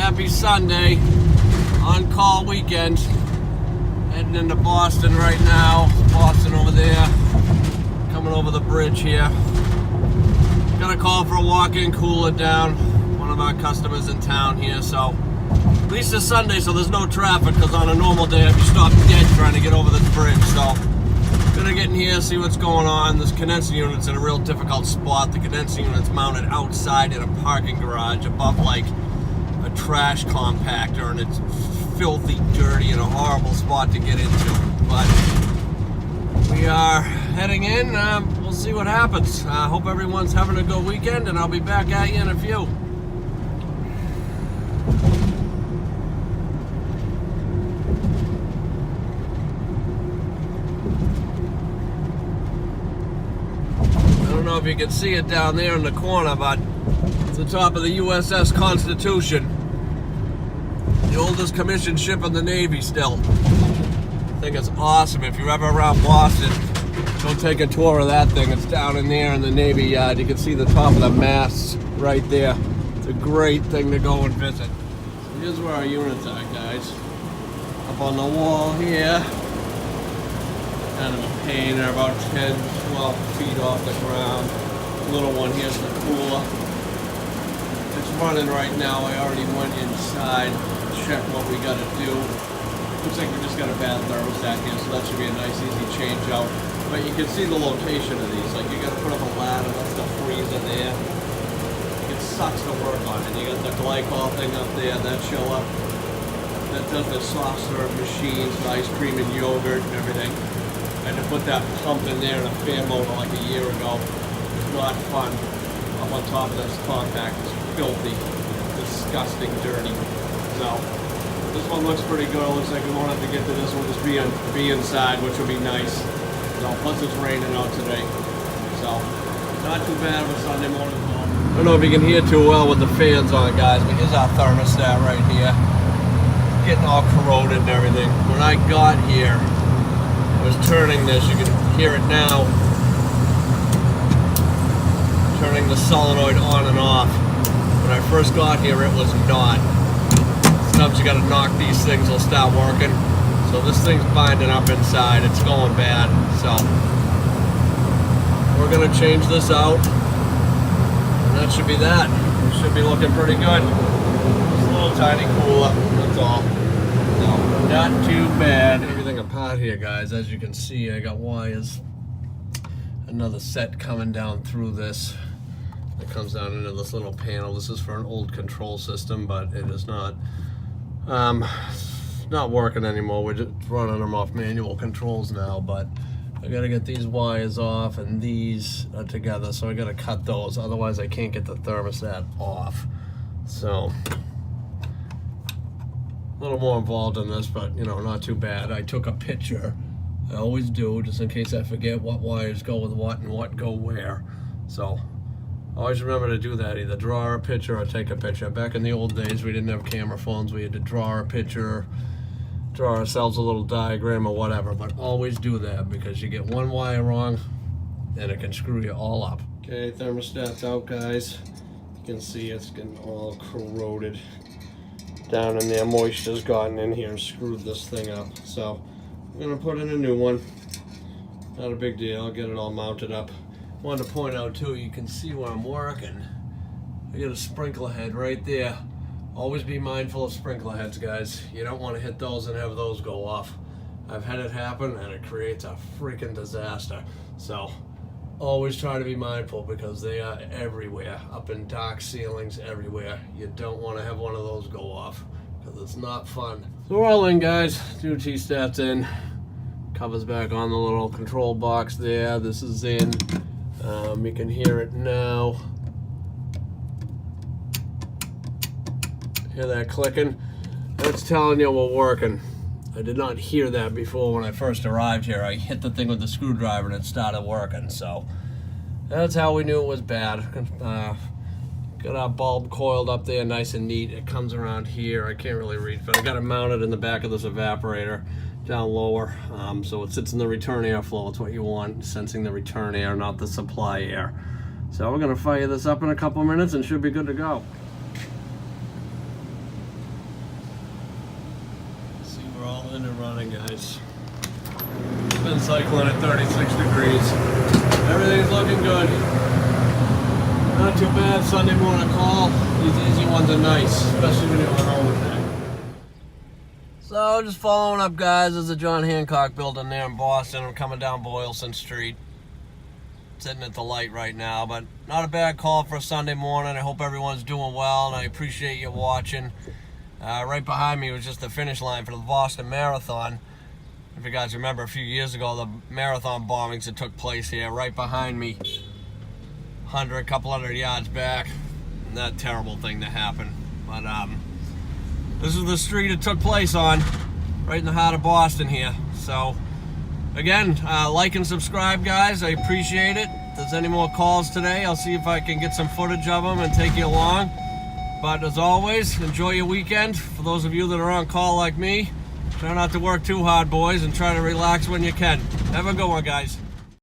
happy Sunday, on-call weekend. Heading into Boston right now. Boston over there, coming over the bridge here. Got a call for a walk-in cooler down. One of our customers in town here, so at least it's Sunday, so there's no traffic, because on a normal day I'd be stopped dead trying to get over this bridge. So gonna get in here, see what's going on. This condensing unit's in a real difficult spot. The condensing unit's mounted outside in a parking garage above like a trash compactor, and it's filthy, dirty, and a horrible spot to get into. But we are heading in. We'll see what happens. Hope everyone's having a good weekend, and I'll be back at you in a few. I don't know if you can see it down there in the corner, but it's the top of the USS Constitution. The oldest commissioned ship in the Navy still. I think it's awesome. If you're ever around Boston, go take a tour of that thing. It's down in there in the Navy yard. You can see the top of the masts right there. It's a great thing to go and visit. So here's where our units are, guys. Up on the wall here. Kind of a pain. They're about 10, 12 feet off the ground. Little one here's the cooler. It's running right now. I already went inside, checked what we got to do. Looks like we just got a bad thermostat here, so that should be a nice, easy change out. But you can see the location of these. Like, you got to put up a ladder. That's the freezer there. It sucks to work on. And you got the glycol thing up there, that chiller. That does the soft serve machines, ice cream and yogurt and everything. I had to put that pump in there in a fan motor like a year ago. It's not fun. Up on top of this compact, it's filthy, disgusting, dirty. So this one looks pretty good. Looks like we won't have to get to this one. Just be inside, which will be nice. So plus it's raining out today. So not too bad of a Sunday morning home. I don't know if you can hear too well with the fans on, guys, but here's our thermostat right here. Getting all corroded and everything. When I got here, I was turning this, you can hear it now, turning the solenoid on and off. When I first got here, it was not. Sometimes you gotta knock these things, they'll start working. So this thing's binding up inside, it's going bad. So we're gonna change this out, and that should be that. It should be looking pretty good. Just a little tiny cooler, that's all. So, not too bad. Everything apart here, guys. As you can see, I got wires. Another set coming down through this. It comes down into this little panel. This is for an old control system, but it is not working anymore. We're just running them off manual controls now, but I gotta get these wires off, and these are together, so I gotta cut those. Otherwise, I can't get the thermostat off. So a little more involved in this, but you know, not too bad. I took a picture. I always do, just in case I forget what wires go with what and what go where. So always remember to do that. Either draw a picture or take a picture. Back in the old days, we didn't have camera phones. We had to draw a picture, draw ourselves a little diagram or whatever. But always do that, because you get one wire wrong and it can screw you all up. Okay, thermostat's out, guys. You can see it's getting all corroded down in there. Moisture's gotten in here and screwed this thing up. So I'm gonna put in a new one. Not a big deal. I'll get it all mounted up. Wanted to point out too, you can see where I'm working. I got a sprinkler head right there. Always be mindful of sprinkler heads, guys. You don't want to hit those and have those go off. I've had it happen, and it creates a freaking disaster. So always try to be mindful, because they are everywhere, up in dark ceilings, everywhere. You don't want to have one of those go off, because it's not fun. So we're all in, guys. New T-stat's in. Covers back on the little control box there. This is in. You can hear it now. Hear that clicking? That's telling you we're working. I did not hear that before when I first arrived here. I hit the thing with the screwdriver and it started working. So that's how we knew it was bad. Got our bulb coiled up there nice and neat. It comes around here. I can't really reach, but I got it mounted in the back of this evaporator down lower. So it sits in the return airflow. It's what you want, sensing the return air, not the supply air. So we're gonna fire this up in a couple minutes and should be good to go. Nothing and running, guys. Been cycling at 36 degrees. Everything's looking good. Not too bad. Sunday morning call. These easy ones are nice, especially when you're on home with that. So just following up, guys. There's a John Hancock building there in Boston. I'm coming down Boylston Street. Sitting at the light right now, but not a bad call for a Sunday morning. I hope everyone's doing well, and I appreciate you watching. Right behind me was just the finish line for the Boston Marathon. If you guys remember a few years ago, the marathon bombings that took place here, right behind me, couple hundred yards back, and that terrible thing that happened. But this is the street it took place on, right in the heart of Boston here. So again, like and subscribe, guys. I appreciate it. If there's any more calls today, I'll see if I can get some footage of them and take you along. But as always, enjoy your weekend. For those of you that are on call like me, try not to work too hard, boys, and try to relax when you can. Have a good one, guys.